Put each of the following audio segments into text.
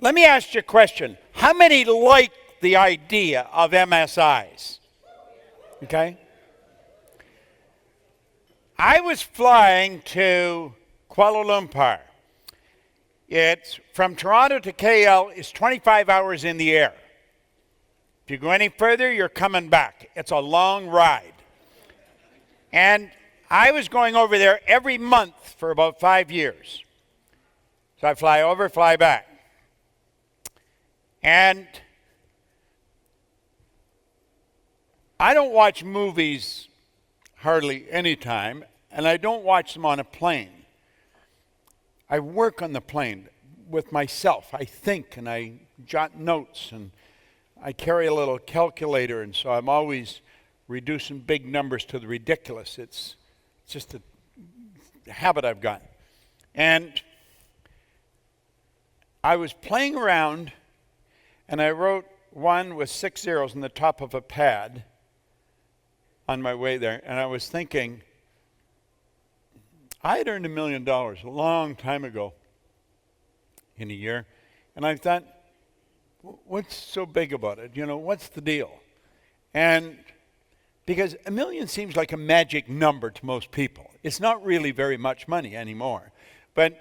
Let me ask you a question. How many like the idea of MSIs? Okay? I was flying to Kuala Lumpur. It's from Toronto to KL is 25 hours in the air. If you go any further, you're coming back. It's a long ride. And I was going over there every month for about 5 years. So I fly over, fly back. And I don't watch movies hardly any time, and I don't watch them on a plane. I work on the plane with myself. I think and I jot notes, and I carry a little calculator, and so I'm always reducing big numbers to the ridiculous. It's just a habit I've got. And I was playing around, and I wrote one with 6 zeros on the top of a pad on my way there, and I was thinking, I had earned $1 million a long time ago in a year, and I thought, what's so big about it? You know, what's the deal? And because $1 million seems like a magic number to most people. It's not really very much money anymore. But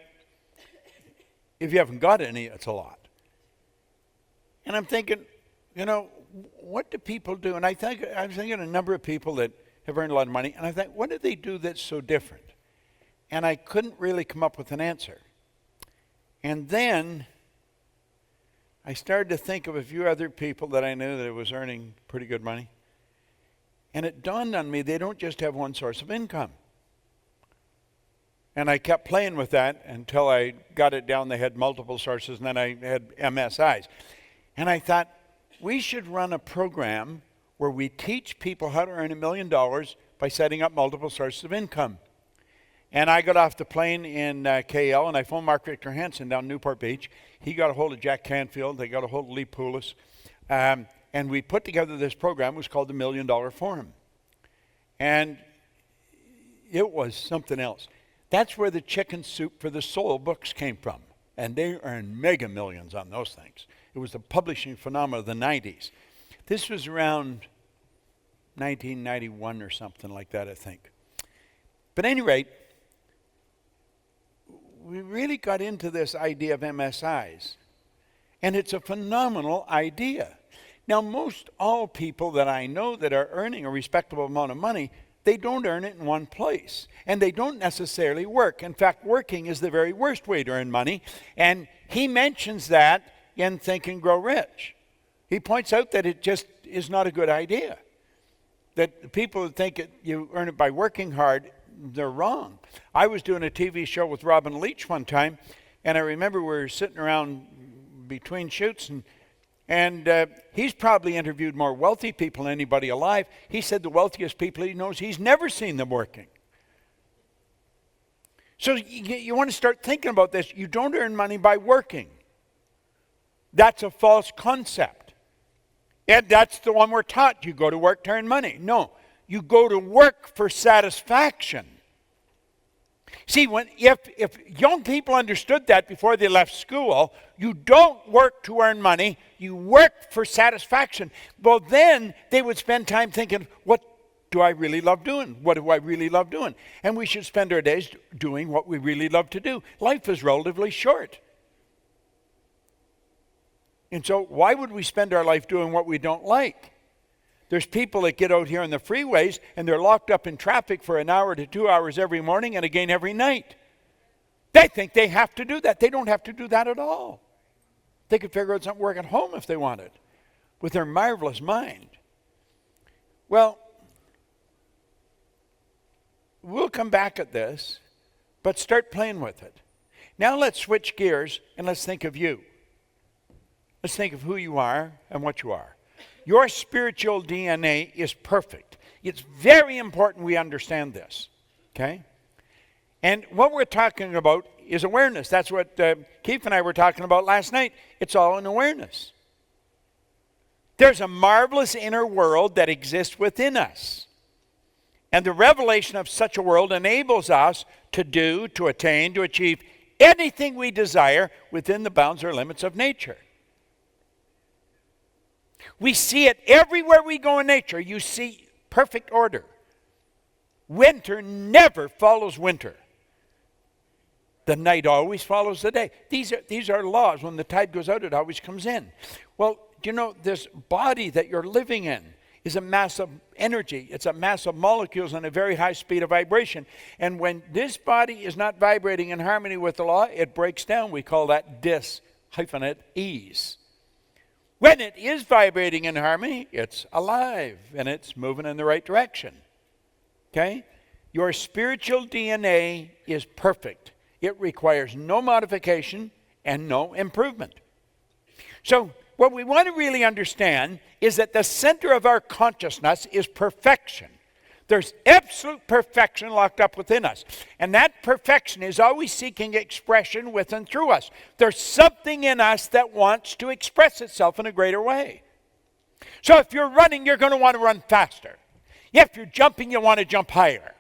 if you haven't got any, it's a lot. And I'm thinking, you know, what do people do? And I was thinking a number of people that have earned a lot of money, and I thought, what do they do that's so different? And I couldn't really come up with an answer. And then I started to think of a few other people that I knew that was earning pretty good money. And it dawned on me, they don't just have one source of income. And I kept playing with that until I got it down. They had multiple sources, and then I had MSIs. And I thought, we should run a program where we teach people how to earn $1 million by setting up multiple sources of income. And I got off the plane in KL, and I phoned Mark Victor Hansen down Newport Beach. He got a hold of Jack Canfield. They got a hold of Lee Poulos. And we put together this program. It was called the $1 Million Forum. And it was something else. That's where the Chicken Soup for the Soul books came from. And they earned mega millions on those things. It was the publishing phenomenon of the 90s. This was around 1991 or something like that, I think. But at any rate, we really got into this idea of MSIs. And it's a phenomenal idea. Now, most all people that I know that are earning a respectable amount of money, they don't earn it in one place. And they don't necessarily work. In fact, working is the very worst way to earn money. And he mentions that in Think and Grow Rich. He points out that it just is not a good idea. That the people that think you earn it by working hard, they're wrong. I was doing a TV show with Robin Leach one time, and I remember we were sitting around between shoots, and he's probably interviewed more wealthy people than anybody alive. He said the wealthiest people he knows, he's never seen them working. So you want to start thinking about this. You don't earn money by working. That's a false concept. And that's the one we're taught. You go to work to earn money. No, you go to work for satisfaction. See, if young people understood that before they left school, you don't work to earn money, you work for satisfaction. Well, then they would spend time thinking, what do I really love doing? What do I really love doing? And we should spend our days doing what we really love to do. Life is relatively short. And so why would we spend our life doing what we don't like? There's people that get out here on the freeways and they're locked up in traffic for an hour to 2 hours every morning and again every night. They think they have to do that. They don't have to do that at all. They could figure out something work at home if they wanted with their marvelous mind. Well, we'll come back at this, but start playing with it. Now let's switch gears and let's think of you. Let's think of who you are and what you are. Your spiritual DNA is perfect. It's very important we understand this, okay? And what we're talking about is awareness. That's what Keith and I were talking about last night. It's all in awareness. There's a marvelous inner world that exists within us. And the revelation of such a world enables us to do, to attain, to achieve anything we desire within the bounds or limits of nature. We see it everywhere we go in nature. You see perfect order. Winter never follows winter. The night always follows the day. These are laws. When the tide goes out, it always comes in. Well, you know, this body that you're living in is a mass of energy. It's a mass of molecules on a very high speed of vibration. And when this body is not vibrating in harmony with the law, it breaks down. We call that dis-ease. When it is vibrating in harmony, it's alive and it's moving in the right direction. Okay? Your spiritual DNA is perfect. It requires no modification and no improvement. So, what we want to really understand is that the center of our consciousness is perfection. There's absolute perfection locked up within us. And that perfection is always seeking expression with and through us. There's something in us that wants to express itself in a greater way. So if you're running, you're going to want to run faster. If you're jumping, you want to jump higher.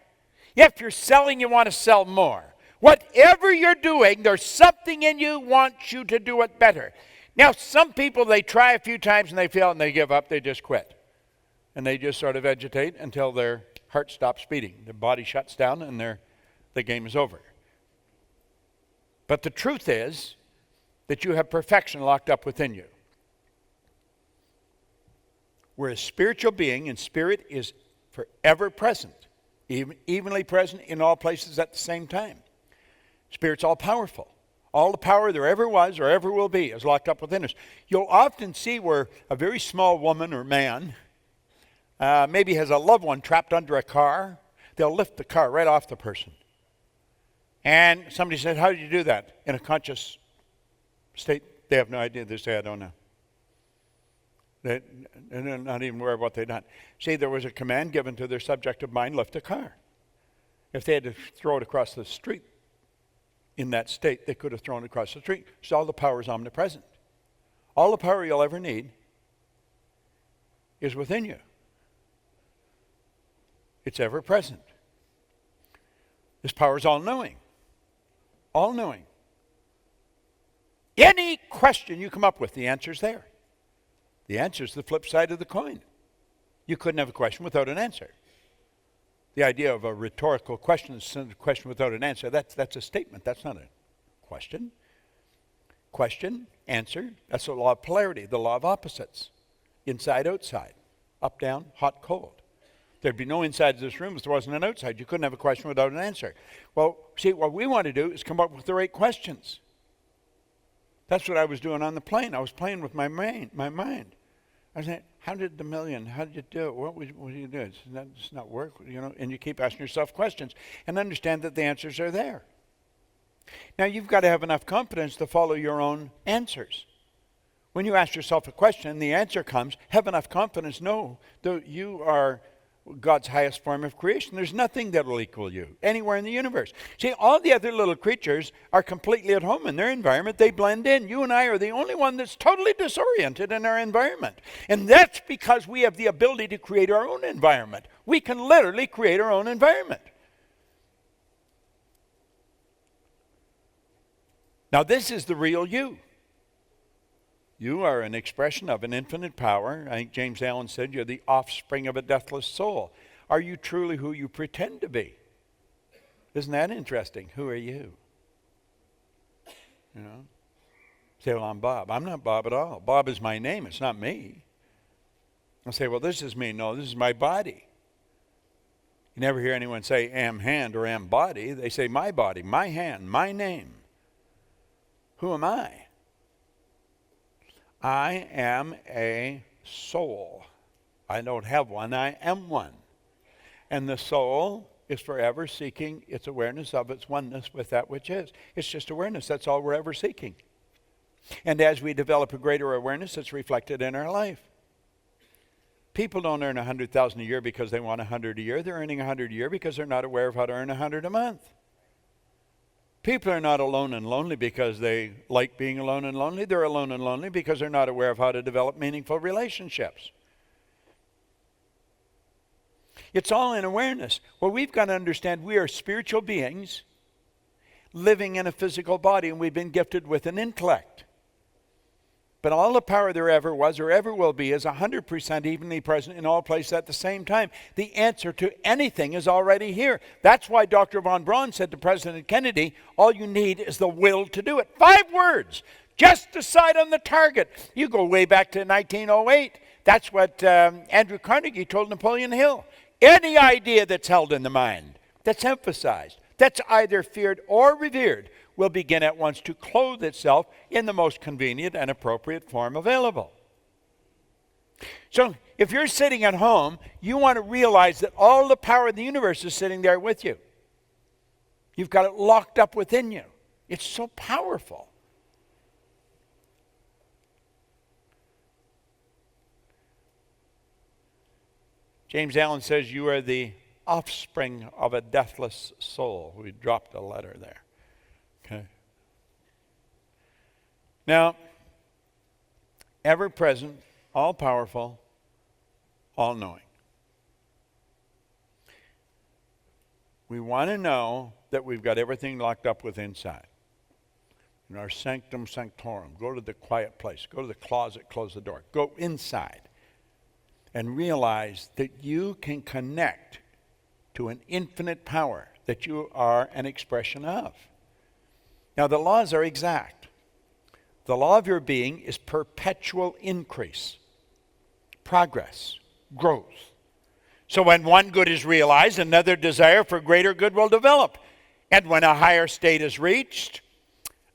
If you're selling, you want to sell more. Whatever you're doing, there's something in you wants you to do it better. Now, some people, they try a few times and they fail and they give up, they just quit. And they just sort of vegetate until their heart stops beating. Their body shuts down and the game is over. But the truth is that you have perfection locked up within you. We're a spiritual being and spirit is forever present, evenly present in all places at the same time. Spirit's all powerful. All the power there ever was or ever will be is locked up within us. You'll often see where a very small woman or man maybe has a loved one trapped under a car. They'll lift the car right off the person. And somebody said, how did you do that? In a conscious state, they have no idea. They say, I don't know. They're not even aware of what they've done. See, there was a command given to their subjective mind, lift the car. If they had to throw it across the street, in that state, they could have thrown it across the street. So all the power is omnipresent. All the power you'll ever need is within you. It's ever present. This power is all-knowing. All-knowing. Any question you come up with, the answer's there. The answer's the flip side of the coin. You couldn't have a question without an answer. The idea of a rhetorical question is a question without an answer. That's a statement. That's not a question. Question, answer. That's the law of polarity, the law of opposites. Inside, outside. Up, down, hot, cold. There'd be no inside of this room if there wasn't an outside. You couldn't have a question without an answer. Well, see, what we want to do is come up with the right questions. That's what I was doing on the plane. I was playing with my mind. I was saying, how did you do it? What did you do? It's not work, you know? And you keep asking yourself questions and understand that the answers are there. Now, you've got to have enough confidence to follow your own answers. When you ask yourself a question and the answer comes, have enough confidence, know that you are God's highest form of creation. There's nothing that will equal you anywhere in the universe. See, all the other little creatures are completely at home in their environment. They blend in. You and I are the only one that's totally disoriented in our environment. And that's because we have the ability to create our own environment. We can literally create our own environment. Now, this is the real you. You are an expression of an infinite power. I think James Allen said you're the offspring of a deathless soul. Are you truly who you pretend to be? Isn't that interesting? Who are you? You know? Say, well, I'm Bob. I'm not Bob at all. Bob is my name. It's not me. I'll say, well, this is me. No, this is my body. You never hear anyone say am hand or am body. They say my body, my hand, my name. Who am I? I am a soul. I don't have one, I am one. And the soul is forever seeking its awareness of its oneness with that which is. It's just awareness, that's all we're ever seeking. And as we develop a greater awareness, it's reflected in our life. People don't earn $100,000 a year because they want $100 a year. They're earning $100 a year because they're not aware of how to earn $100 a month. People are not alone and lonely because they like being alone and lonely. They're alone and lonely because they're not aware of how to develop meaningful relationships. It's all in awareness. Well, we've got to understand we are spiritual beings living in a physical body, and we've been gifted with an intellect. But all the power there ever was or ever will be is 100% evenly present in all places at the same time. The answer to anything is already here. That's why Dr. von Braun said to President Kennedy, all you need is the will to do it. 5 words. Just decide on the target. You go way back to 1908. That's what Andrew Carnegie told Napoleon Hill. Any idea that's held in the mind, that's emphasized, that's either feared or revered, will begin at once to clothe itself in the most convenient and appropriate form available. So if you're sitting at home, you want to realize that all the power of the universe is sitting there with you. You've got it locked up within you. It's so powerful. James Allen says you are the offspring of a deathless soul. We dropped a letter there. Okay. Now, ever present, all powerful, all knowing. We want to know that we've got everything locked up with inside. In our sanctum sanctorum, go to the quiet place, go to the closet, close the door, go inside and realize that you can connect to an infinite power that you are an expression of. Now, the laws are exact. The law of your being is perpetual increase, progress, growth. So when one good is realized, another desire for greater good will develop. And when a higher state is reached,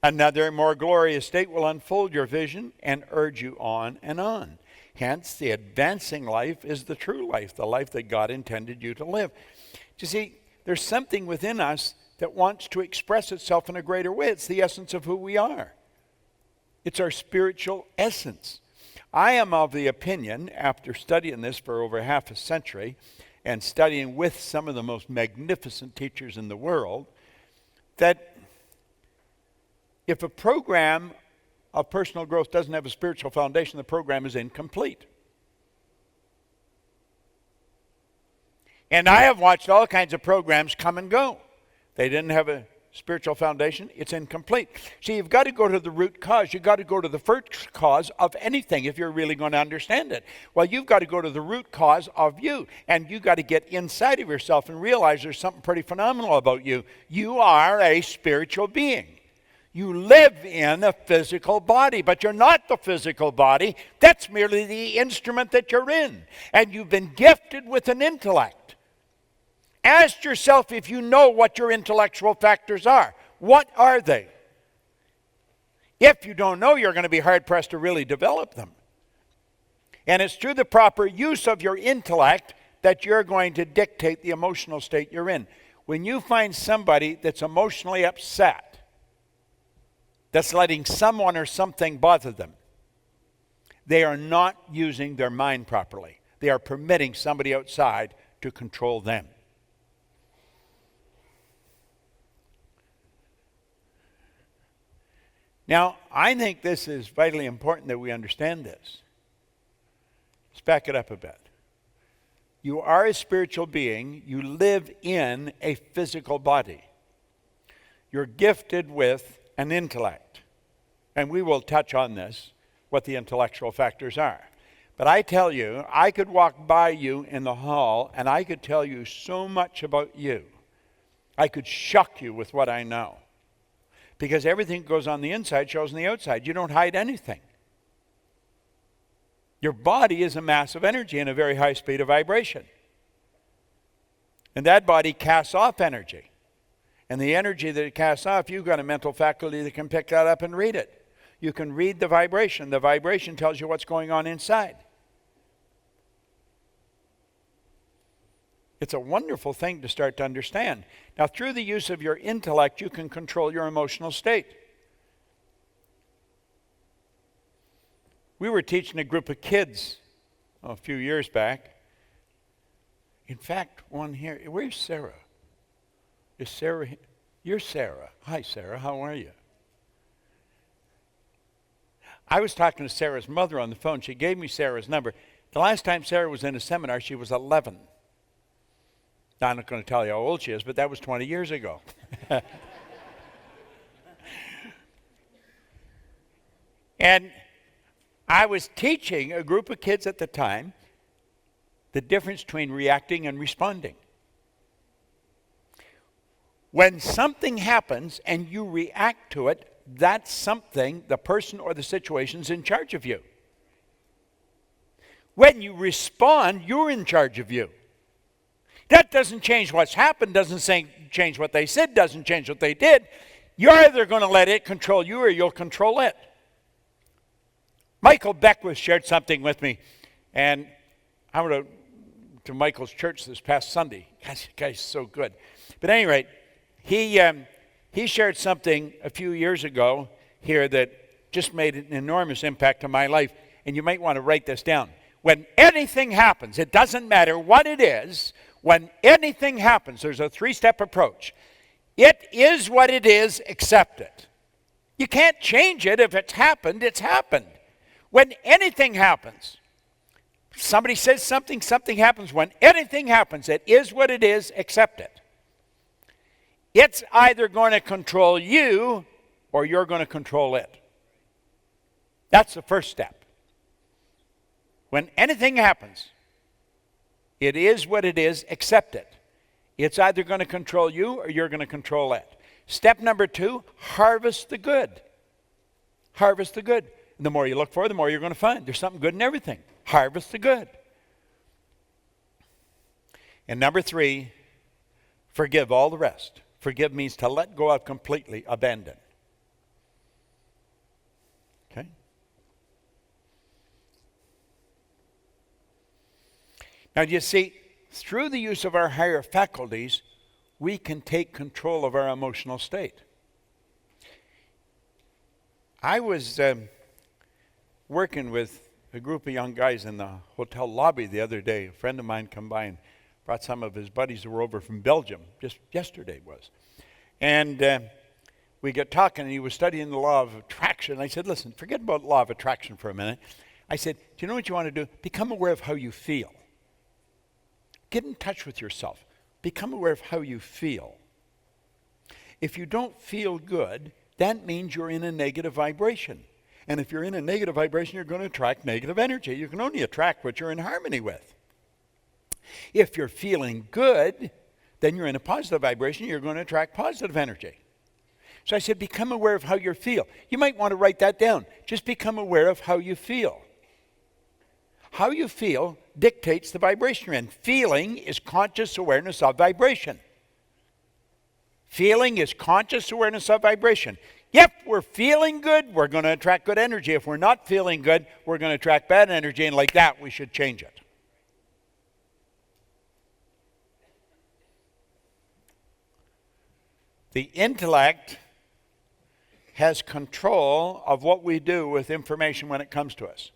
another more glorious state will unfold your vision and urge you on and on. Hence, the advancing life is the true life, the life that God intended you to live. You see, there's something within us that wants to express itself in a greater way. It's the essence of who we are. It's our spiritual essence. I am of the opinion, after studying this for over half a century and studying with some of the most magnificent teachers in the world, that if a program of personal growth doesn't have a spiritual foundation, the program is incomplete. And I have watched all kinds of programs come and go. They didn't have a spiritual foundation, it's incomplete. See, you've got to go to the root cause. You've got to go to the first cause of anything if you're really going to understand it. Well, you've got to go to the root cause of you. And you've got to get inside of yourself and realize there's something pretty phenomenal about you. You are a spiritual being. You live in a physical body, but you're not the physical body. That's merely the instrument that you're in. And you've been gifted with an intellect. Ask yourself if you know what your intellectual factors are. What are they? If you don't know, you're going to be hard-pressed to really develop them. And it's through the proper use of your intellect that you're going to dictate the emotional state you're in. When you find somebody that's emotionally upset, that's letting someone or something bother them, they are not using their mind properly. They are permitting somebody outside to control them. Now, I think this is vitally important that we understand this. Let's back it up a bit. You are a spiritual being. You live in a physical body. You're gifted with an intellect. And we will touch on this, what the intellectual factors are. But I tell you, I could walk by you in the hall and I could tell you so much about you. I could shock you with what I know. Because everything that goes on the inside shows on the outside. You don't hide anything. Your body is a mass of energy in a very high speed of vibration. And that body casts off energy. And the energy that it casts off, you've got a mental faculty that can pick that up and read it. You can read the vibration. The vibration tells you what's going on inside. It's a wonderful thing to start to understand. Now, through the use of your intellect, you can control your emotional state. We were teaching a group of kids a few years back. In fact, one here. Where's Sarah? Is Sarah? You're Sarah. Hi, Sarah. How are you? I was talking to Sarah's mother on the phone. She gave me Sarah's number. The last time Sarah was in a seminar, she was 11. Now, I'm not going to tell you how old she is, but that was 20 years ago. And I was teaching a group of kids at the time the difference between reacting and responding. When something happens and you react to it, that's something, the person or the situation's in charge of you. When you respond, you're in charge of you. That doesn't change what's happened, doesn't change what they said, doesn't change what they did. You're either going to let it control you or you'll control it. Michael Beckwith shared something with me, and I went to Michael's church this past Sunday. Gosh, the guy's so good. But at any rate, he shared something a few years ago here that just made an enormous impact on my life, and you might want to write this down. When anything happens, it doesn't matter what it is, when anything happens, there's a 3-step approach. It is what it is, accept it. You can't change it. If it's happened, it's happened. When anything happens, somebody says something, something happens. When anything happens, it is what it is, accept it. It's either going to control you or you're going to control it. That's the first step. When anything happens, it is what it is, accept it. It's either going to control you or you're going to control it. Step number 2, harvest the good. Harvest the good. And the more you look for, the more you're going to find. There's something good in everything. Harvest the good. And number 3, forgive all the rest. Forgive means to let go of completely, abandon. Okay? Now, you see, through the use of our higher faculties, we can take control of our emotional state. I was working with a group of young guys in the hotel lobby the other day. A friend of mine come by and brought some of his buddies who were over from Belgium, just yesterday was. And we got talking, and he was studying the law of attraction. I said, listen, forget about law of attraction for a minute. I said, do you know what you want to do? Become aware of how you feel. Get in touch with yourself. Become aware of how you feel. If you don't feel good, that means you're in a negative vibration. And if you're in a negative vibration, you're going to attract negative energy. You can only attract what you're in harmony with. If you're feeling good, then you're in a positive vibration. You're going to attract positive energy. So I said, become aware of how you feel. You might want to write that down. Just become aware of how you feel. How you feel dictates the vibration you're in. Feeling is conscious awareness of vibration. Feeling is conscious awareness of vibration. If we're feeling good, we're going to attract good energy. If we're not feeling good, we're going to attract bad energy, and like that, we should change it. The intellect has control of what we do with information when it comes to us.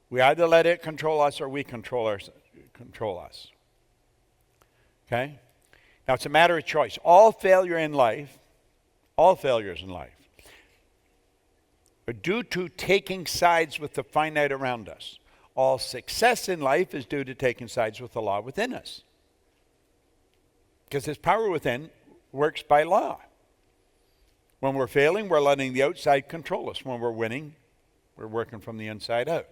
We either let it control us or we control us. Okay? Now, it's a matter of choice. All failures in life, are due to taking sides with the finite around us. All success in life is due to taking sides with the law within us. Because this power within works by law. When we're failing, we're letting the outside control us. When we're winning, we're working from the inside out.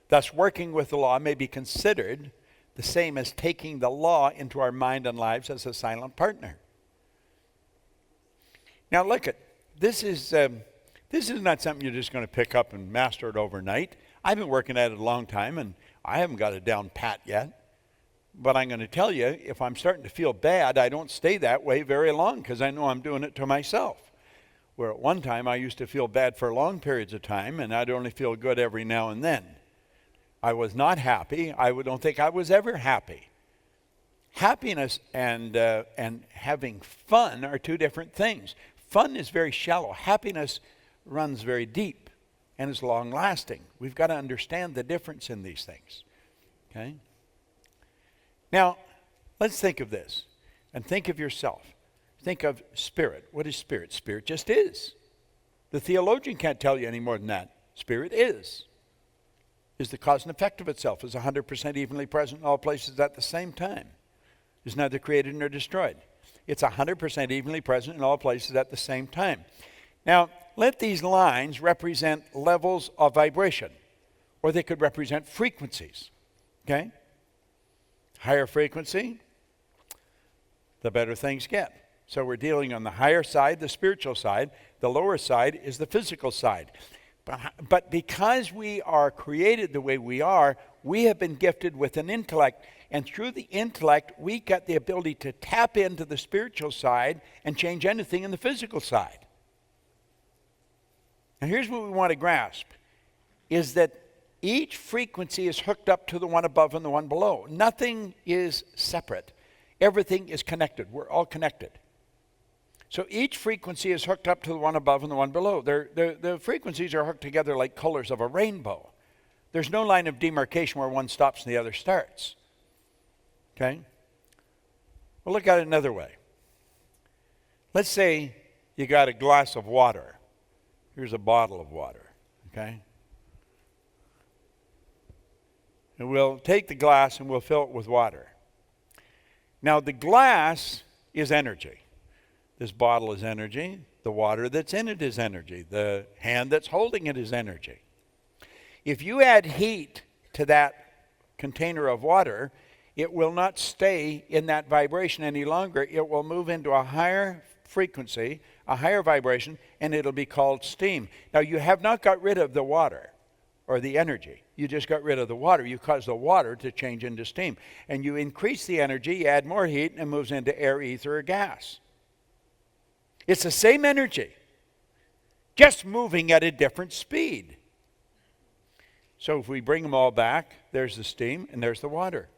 Thus, working with the law may be considered the same as taking the law into our mind and lives as a silent partner. Now, look at this is not something you're just going to pick up and master it overnight. I've been working at it a long time, and I haven't got it down pat yet. But I'm going to tell you, if I'm starting to feel bad, I don't stay that way very long because I know I'm doing it to myself. Where at one time I used to feel bad for long periods of time, and I'd only feel good every now and then. I was not happy. I don't think I was ever happy. Happiness and having fun are two different things. Fun is very shallow. Happiness runs very deep and is long-lasting. We've got to understand the difference in these things. Okay? Now, let's think of this and think of yourself. Think of spirit. What is spirit? Spirit just is. The theologian can't tell you any more than that. Spirit is the cause and effect of itself, is 100% evenly present in all places at the same time, is neither created nor destroyed. It's 100% evenly present in all places at the same time. Now, let these lines represent levels of vibration, or they could represent frequencies. Okay? Higher frequency, the better things get. So we're dealing on the higher side, the spiritual side. The lower side is the physical side. But because we are created the way we are, we have been gifted with an intellect. And through the intellect, we get the ability to tap into the spiritual side and change anything in the physical side. And here's what we want to grasp, is that each frequency is hooked up to the one above and the one below. Nothing is separate. Everything is connected. We're all connected. So each frequency is hooked up to the one above and the one below. The frequencies are hooked together like colors of a rainbow. There's no line of demarcation where one stops and the other starts. Okay? Well, look at it another way. Let's say you got a glass of water. Here's a bottle of water. Okay? And we'll take the glass and we'll fill it with water. Now, the glass is energy. This bottle is energy. The water that's in it is energy. The hand that's holding it is energy. If you add heat to that container of water, it will not stay in that vibration any longer. It will move into a higher frequency, a higher vibration, and it'll be called steam. Now, you have not got rid of the water or the energy. You just got rid of the water. You caused the water to change into steam. And you increase the energy, you add more heat, and it moves into air, ether, or gas. It's the same energy, just moving at a different speed. So if we bring them all back, there's the steam and there's the water.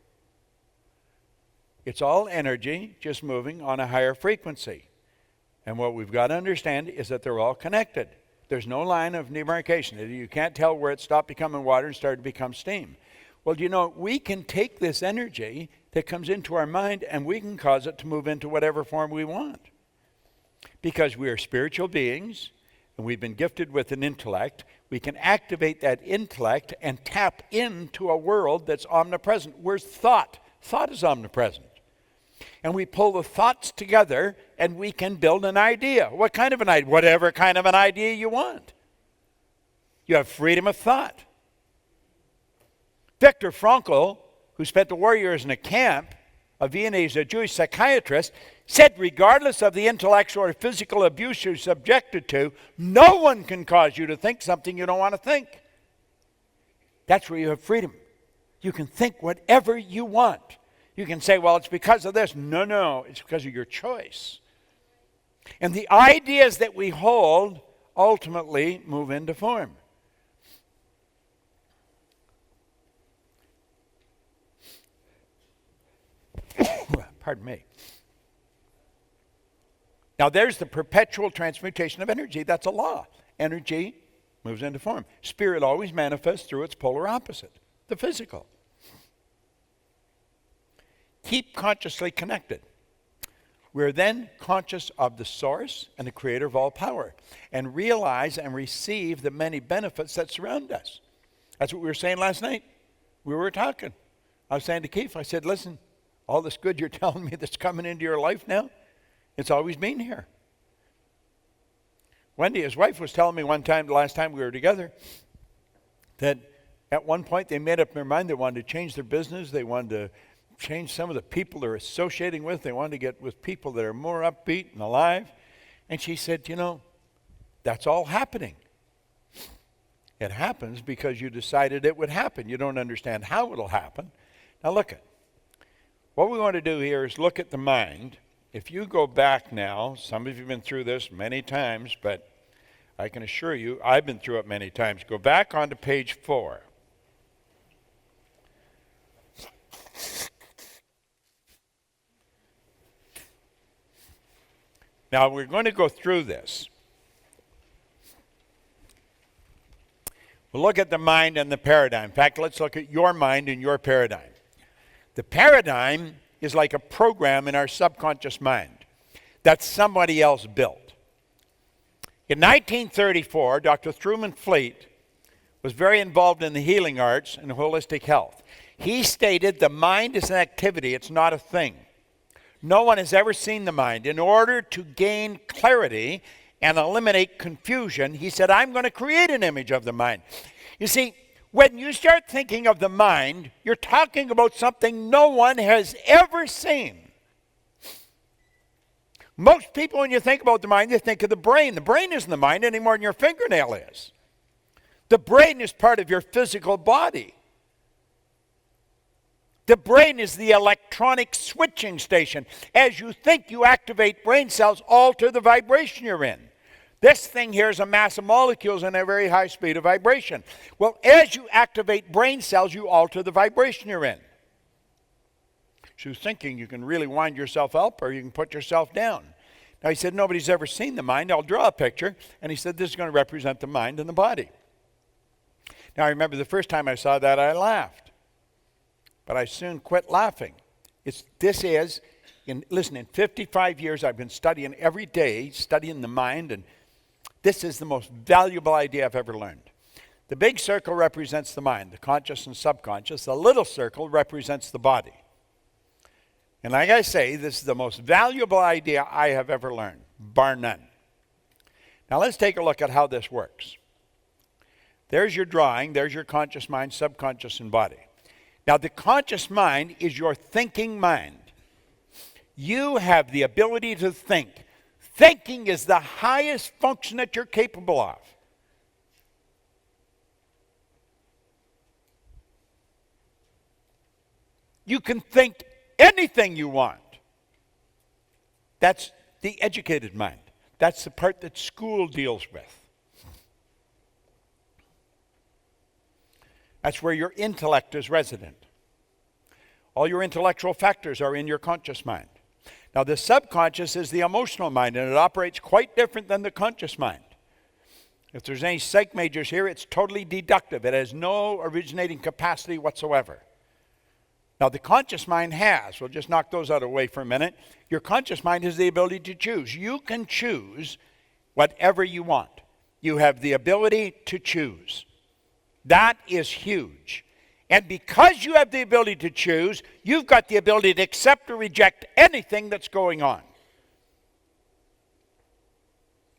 It's all energy, just moving on a higher frequency. And what we've got to understand is that they're all connected. There's no line of demarcation. You can't tell where it stopped becoming water and started to become steam. Well, you know, we can take this energy that comes into our mind and we can cause it to move into whatever form we want. Because we are spiritual beings and we've been gifted with an intellect, we can activate that intellect and tap into a world that's omnipresent. Where's thought? Thought is omnipresent. And we pull the thoughts together and we can build an idea. What kind of an idea? Whatever kind of an idea you want. You have freedom of thought. Viktor Frankl, who spent the war years in a camp, a Viennese, a Jewish psychiatrist, said regardless of the intellectual or physical abuse you're subjected to, no one can cause you to think something you don't want to think. That's where you have freedom. You can think whatever you want. You can say, well, it's because of this. No, it's because of your choice. And the ideas that we hold ultimately move into form. Pardon me. Now there's the perpetual transmutation of energy. That's a law. Energy moves into form. Spirit always manifests through its polar opposite, the physical. Keep consciously connected. We're then conscious of the source and the creator of all power and realize and receive the many benefits that surround us. That's what we were saying last night. We were talking. I was saying to Keith, I said, listen, all this good you're telling me that's coming into your life now, it's always been here. Wendy, his wife, was telling me one time, the last time we were together, that at one point they made up their mind they wanted to change their business. They wanted to change some of the people they're associating with. They wanted to get with people that are more upbeat and alive. And she said, you know, that's all happening. It happens because you decided it would happen. You don't understand how it'll happen. Now look at what we want to do here is look at the mind. If you go back now, some of you have been through this many times, but I can assure you I've been through it many times. Go back onto page 4. Now we're going to go through this. We'll look at the mind and the paradigm. In fact, let's look at your mind and your paradigm. The paradigm is like a program in our subconscious mind that somebody else built. In 1934, Dr. Truman Fleet was very involved in the healing arts and holistic health. He stated the mind is an activity, it's not a thing. No one has ever seen the mind. In order to gain clarity and eliminate confusion, he said, I'm going to create an image of the mind. You see, when you start thinking of the mind, you're talking about something no one has ever seen. Most people, when you think about the mind, they think of the brain. The brain isn't the mind any more than your fingernail is. The brain is part of your physical body. The brain is the electronic switching station. As you think, you activate brain cells, alter the vibration you're in. This thing here is a mass of molecules in a very high speed of vibration. Well, as you activate brain cells, you alter the vibration you're in. She was thinking you can really wind yourself up or you can put yourself down. Now he said, nobody's ever seen the mind. I'll draw a picture. And he said, this is going to represent the mind and the body. Now I remember the first time I saw that, I laughed. But I soon quit laughing. Listen, in 55 years I've been studying every day, studying the mind, and this is the most valuable idea I've ever learned. The big circle represents the mind, the conscious and subconscious. The little circle represents the body. And like I say, this is the most valuable idea I have ever learned, bar none. Now let's take a look at how this works. There's your drawing. There's your conscious mind, subconscious, and body. Now the conscious mind is your thinking mind. You have the ability to think. Thinking is the highest function that you're capable of. You can think anything you want. That's the educated mind. That's the part that school deals with. That's where your intellect is resident. All your intellectual factors are in your conscious mind. Now the subconscious is the emotional mind, and it operates quite different than the conscious mind. If there's any psych majors here, it's totally deductive. It has no originating capacity whatsoever. Now the conscious mind has, we'll just knock those out of the way for a minute. Your conscious mind has the ability to choose. You can choose whatever you want. You have the ability to choose. That is huge. And because you have the ability to choose, you've got the ability to accept or reject anything that's going on.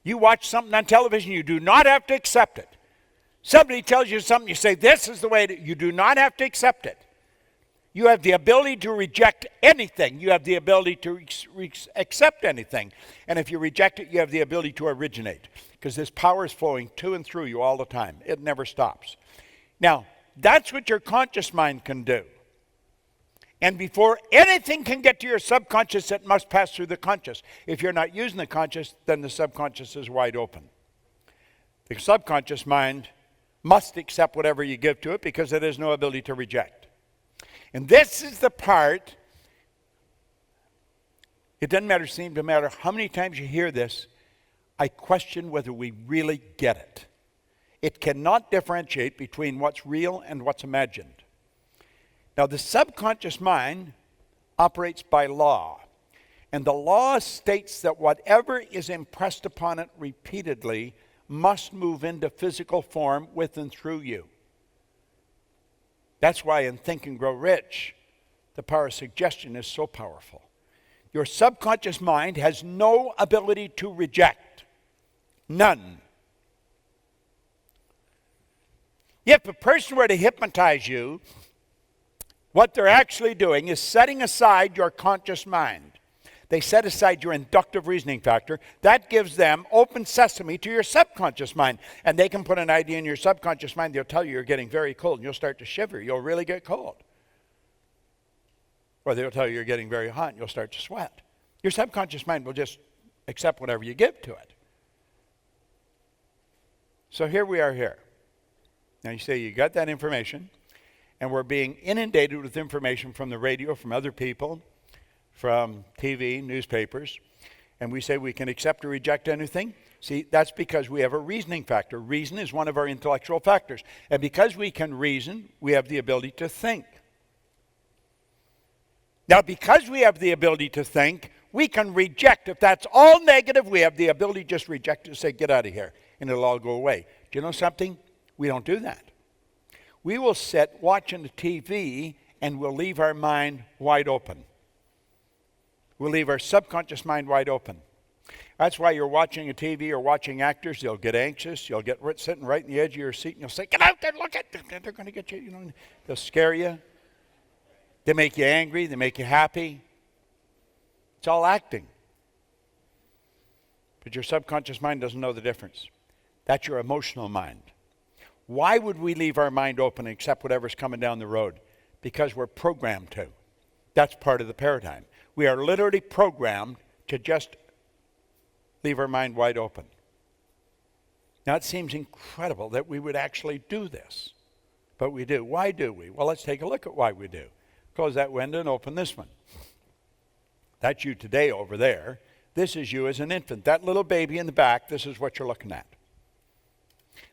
You watch something on television, you do not have to accept it. Somebody tells you something, you say, this is the way you do not have to accept it. You have the ability to reject anything. You have the ability to accept anything. And if you reject it, you have the ability to originate. Because this power is flowing to and through you all the time. It never stops. Now, that's what your conscious mind can do. And before anything can get to your subconscious, it must pass through the conscious. If you're not using the conscious, then the subconscious is wide open. The subconscious mind must accept whatever you give to it because it has no ability to reject. And this is the part, it doesn't seem to matter how many times you hear this, I question whether we really get it. It cannot differentiate between what's real and what's imagined. Now, the subconscious mind operates by law. And the law states that whatever is impressed upon it repeatedly must move into physical form with and through you. That's why in Think and Grow Rich, the power of suggestion is so powerful. Your subconscious mind has no ability to reject. None. If a person were to hypnotize you, what they're actually doing is setting aside your conscious mind. They set aside your inductive reasoning factor. That gives them open sesame to your subconscious mind. And they can put an idea in your subconscious mind. They'll tell you you're getting very cold and you'll start to shiver. You'll really get cold. Or they'll tell you you're getting very hot and you'll start to sweat. Your subconscious mind will just accept whatever you give to it. So here we are here. Now you say you got that information, and we're being inundated with information from the radio, from other people, from TV, newspapers, and we say we can accept or reject anything. See, that's because we have a reasoning factor. Reason is one of our intellectual factors. And because we can reason, we have the ability to think. Now, because we have the ability to think, we can reject. If that's all negative, we have the ability to just reject it and say, get out of here, and it'll all go away. Do you know something? We don't do that. We will sit watching the TV and we'll leave our mind wide open. We'll leave our subconscious mind wide open. That's why you're watching a TV or watching actors. You'll get anxious. You'll get sitting right in the edge of your seat, and you'll say, "Get out there! Look at them! They're going to get you." You know, they'll scare you. They make you angry. They make you happy. It's all acting. But your subconscious mind doesn't know the difference. That's your emotional mind. Why would we leave our mind open and accept whatever's coming down the road? Because we're programmed to. That's part of the paradigm. We are literally programmed to just leave our mind wide open. Now it seems incredible that we would actually do this, but we do. Why do we? Well, let's take a look at why we do. Close that window and open this one. That's you today over there. This is you as an infant. That little baby in the back, this is what you're looking at.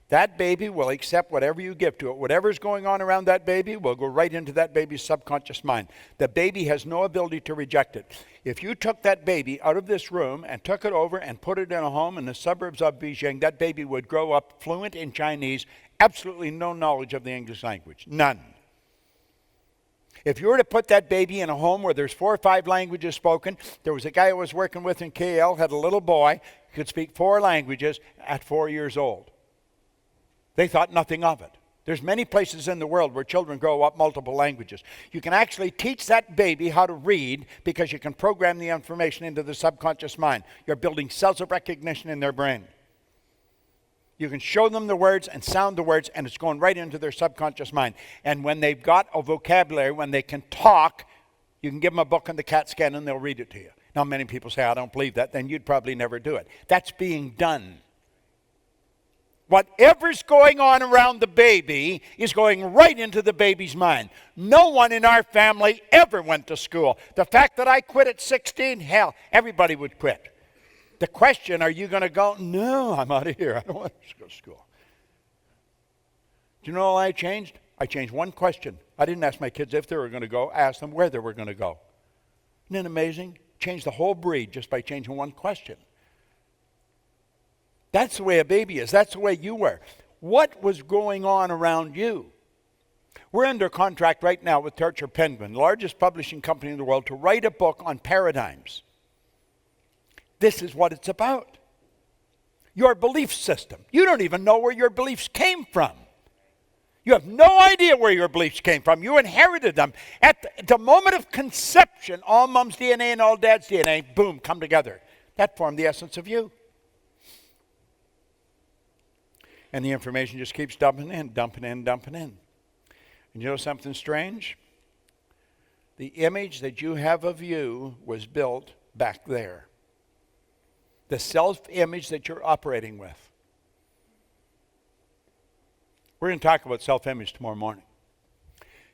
That baby will accept whatever you give to it. Whatever's going on around that baby will go right into that baby's subconscious mind. The baby has no ability to reject it. If you took that baby out of this room and took it over and put it in a home in the suburbs of Beijing, that baby would grow up fluent in Chinese, absolutely no knowledge of the English language. None. If you were to put that baby in a home where there's 4 or 5 languages spoken, there was a guy I was working with in KL, had a little boy, could speak 4 languages at 4 years old. They thought nothing of it. There's many places in the world where children grow up multiple languages. You can actually teach that baby how to read because you can program the information into the subconscious mind. You're building cells of recognition in their brain. You can show them the words and sound the words, and it's going right into their subconscious mind. And when they've got a vocabulary, when they can talk, you can give them a book on the CAT scan and they'll read it to you. Now, many people say, "I don't believe that." Then you'd probably never do it. That's being done. Whatever's going on around the baby is going right into the baby's mind. No one in our family ever went to school. The fact that I quit at 16, hell, everybody would quit. The question, are you going to go? No, I'm out of here. I don't want to go to school. Do you know all I changed? I changed one question. I didn't ask my kids if they were going to go. I asked them where they were going to go. Isn't it amazing? Changed the whole breed just by changing one question. That's the way a baby is. That's the way you were. What was going on around you? We're under contract right now with Torture Penguin, the largest publishing company in the world, to write a book on paradigms. This is what it's about. Your belief system. You don't even know where your beliefs came from. You have no idea where your beliefs came from. You inherited them. At the moment of conception, all mom's DNA and all dad's DNA, boom, come together. That formed the essence of you. And the information just keeps dumping in, dumping in, dumping in. And you know something strange? The image that you have of you was built back there. The self-image that you're operating with. We're going to talk about self-image tomorrow morning.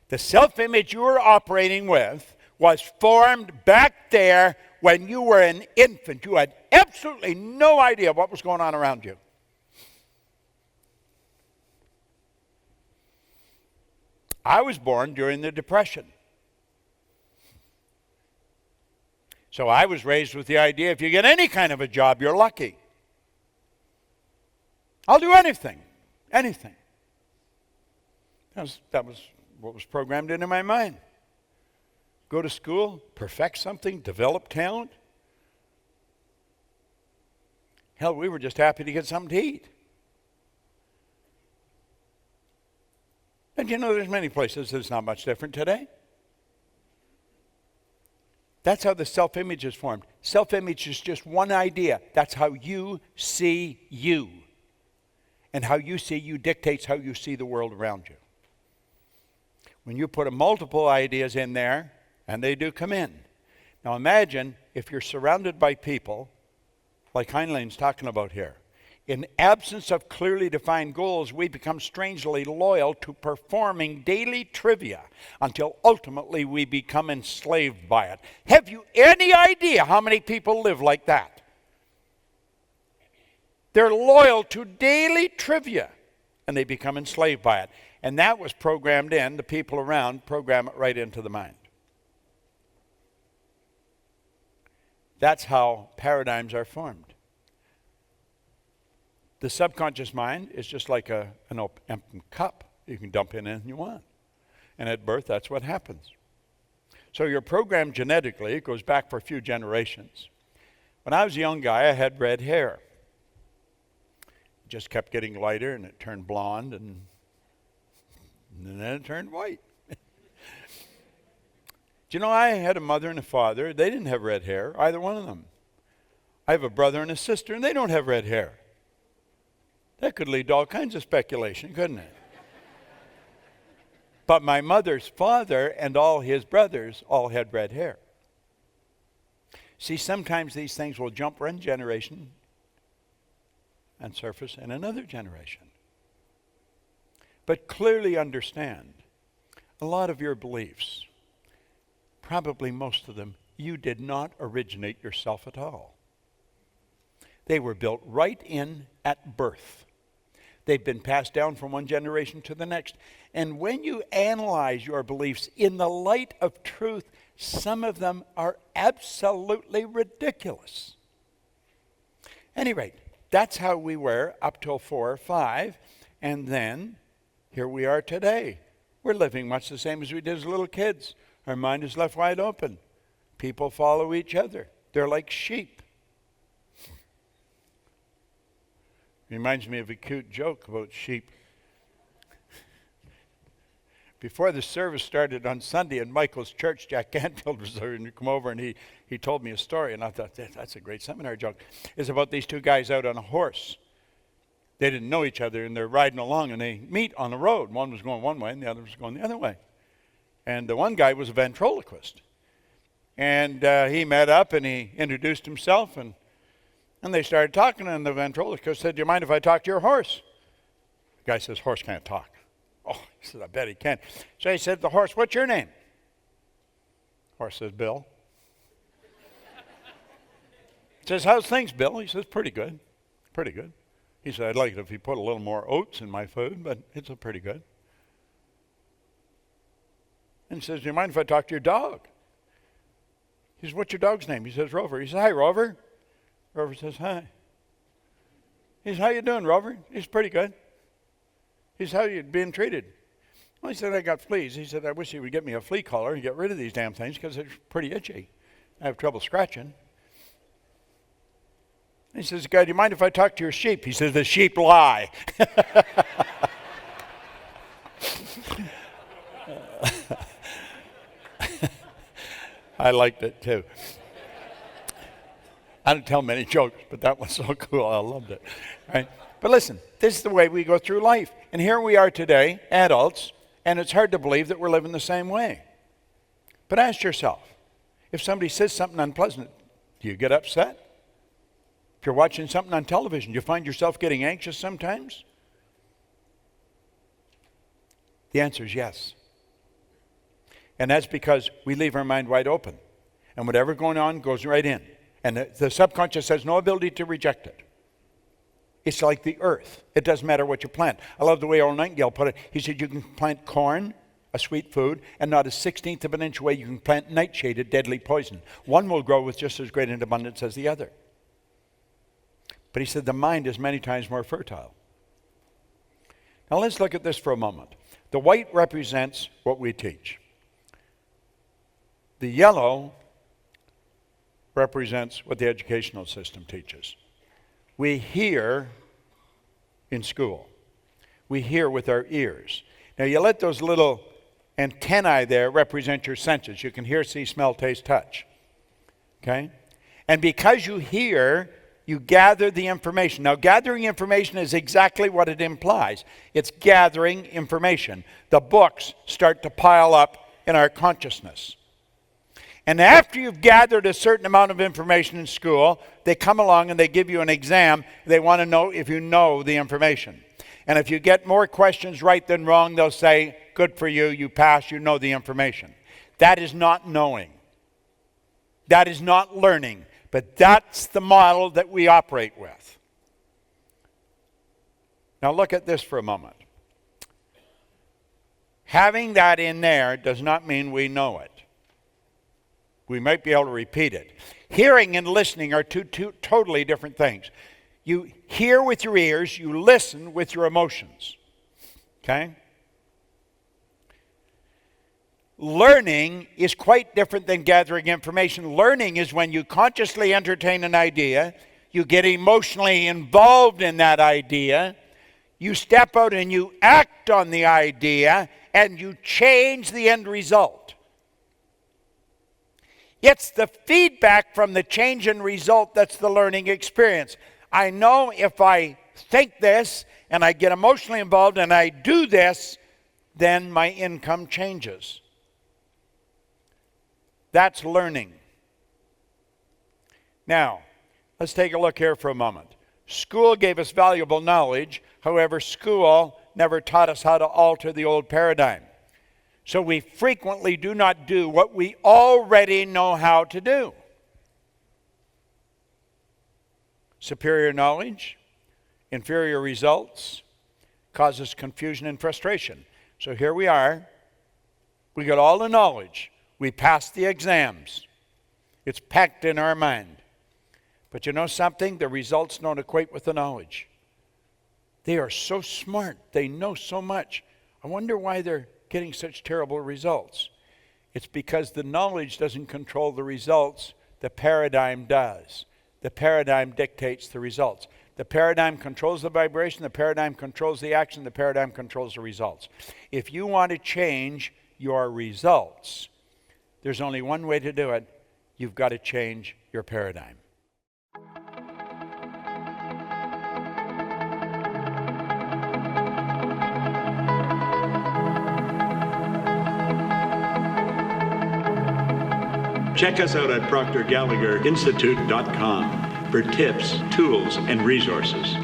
The self-image you were operating with was formed back there when you were an infant. You had absolutely no idea what was going on around you. I was born during the Depression. So I was raised with the idea if you get any kind of a job, you're lucky. I'll do anything. Anything. That was what was programmed into my mind. Go to school, perfect something, develop talent. Hell, we were just happy to get something to eat. And you know, there's many places that's not much different today. That's how the self-image is formed. Self-image is just one idea. That's how you see you. And how you see you dictates how you see the world around you. When you put multiple ideas in there, and they do come in. Now imagine if you're surrounded by people, like Heinlein's talking about here. In absence of clearly defined goals, we become strangely loyal to performing daily trivia until ultimately we become enslaved by it. Have you any idea how many people live like that? They're loyal to daily trivia and they become enslaved by it. And that was programmed in, the people around program it right into the mind. That's how paradigms are formed. The subconscious mind is just like an empty cup. You can dump in anything you want. And at birth, that's what happens. So you're programmed genetically. It goes back for a few generations. When I was a young guy, I had red hair. It just kept getting lighter, and it turned blonde, and then it turned white. Do you know, I had a mother and a father. They didn't have red hair, either one of them. I have a brother and a sister, and they don't have red hair. That could lead to all kinds of speculation, couldn't it? But my mother's father and all his brothers all had red hair. See, sometimes these things will jump one generation and surface in another generation. But clearly understand, a lot of your beliefs, probably most of them, you did not originate yourself at all. They were built right in at birth. They've been passed down from one generation to the next. And when you analyze your beliefs in the light of truth, some of them are absolutely ridiculous. At any rate, that's how we were up till 4 or 5. And then, here we are today. We're living much the same as we did as little kids. Our mind is left wide open. People follow each other. They're like sheep. Reminds me of a cute joke about sheep. Before the service started on Sunday in Michael's church, Jack Canfield was there and come over and he told me a story, and I thought, that's a great seminar joke. It's about these two guys out on a horse. They didn't know each other, and they're riding along, and they meet on the road. One was going one way, and the other was going the other way. And the one guy was a ventriloquist. And he met up, and he introduced himself, and they started talking, and the ventriloquist said, "Do you mind if I talk to your horse?" The guy says, "Horse can't talk." Oh, he said, "I bet he can." So he said to the horse, "What's your name?" Horse says, "Bill." He says, "How's things, Bill?" He says, "Pretty good, pretty good." He said, "I'd like it if you put a little more oats in my food, but it's pretty good." And he says, "Do you mind if I talk to your dog?" He says, "What's your dog's name?" He says, "Rover." He says, "Hi, Rover." Rover says, "Hi." He says, "How you doing, Rover?" He's "Pretty good." He says, "How you being treated?" Well, he said, "I got fleas." He said, "I wish you would get me a flea collar and get rid of these damn things because it's pretty itchy. I have trouble scratching." He says, "God, do you mind if I talk to your sheep?" He says, "The sheep lie." I liked it too. I don't tell many jokes, but that was so cool. I loved it. Right? But listen, this is the way we go through life. And here we are today, adults, and it's hard to believe that we're living the same way. But ask yourself, if somebody says something unpleasant, do you get upset? If you're watching something on television, do you find yourself getting anxious sometimes? The answer is yes. And that's because we leave our mind wide open. And whatever's going on goes right in. And the subconscious has no ability to reject it. It's like the earth. It doesn't matter what you plant. I love the way Earl Nightingale put it. He said you can plant corn, a sweet food, and not a 16th of an inch away you can plant nightshade, a deadly poison. One will grow with just as great an abundance as the other. But he said the mind is many times more fertile. Now let's look at this for a moment. The white represents what we teach. The yellow represents what the educational system teaches. We hear in school. We hear with our ears. Now you let those little antennae there represent your senses. You can hear, see, smell, taste, touch. Okay? And because you hear, you gather the information. Now gathering information is exactly what it implies. It's gathering information. The books start to pile up in our consciousness. And after you've gathered a certain amount of information in school, they come along and they give you an exam. They want to know if you know the information. And if you get more questions right than wrong, they'll say, "Good for you, you passed, you know the information." That is not knowing. That is not learning. But that's the model that we operate with. Now look at this for a moment. Having that in there does not mean we know it. We might be able to repeat it. Hearing and listening are two totally different things. You hear with your ears, you listen with your emotions. Okay? learning is quite different than gathering information. Learning is when you consciously entertain an idea, you get emotionally involved in that idea, you step out and you act on the idea, and you change the end result. It's the feedback from the change in result that's the learning experience. I know if I think this and I get emotionally involved and I do this, then my income changes. That's learning. Now, let's take a look here for a moment. School gave us valuable knowledge. However, school never taught us how to alter the old paradigm. So we frequently do not do what we already know how to do. Superior knowledge, inferior results, causes confusion and frustration. So here we are. We got all the knowledge. We passed the exams. It's packed in our mind. But you know something? The results don't equate with the knowledge. They are so smart. They know so much. I wonder why they're getting such terrible results. It's because the knowledge doesn't control the results. The paradigm does. The paradigm dictates the results. The paradigm controls the vibration. The paradigm controls the action. The paradigm controls the results. If you want to change your results, there's only one way to do it. You've got to change your paradigm. Check us out at ProctorGallagherInstitute.com for tips, tools, and resources.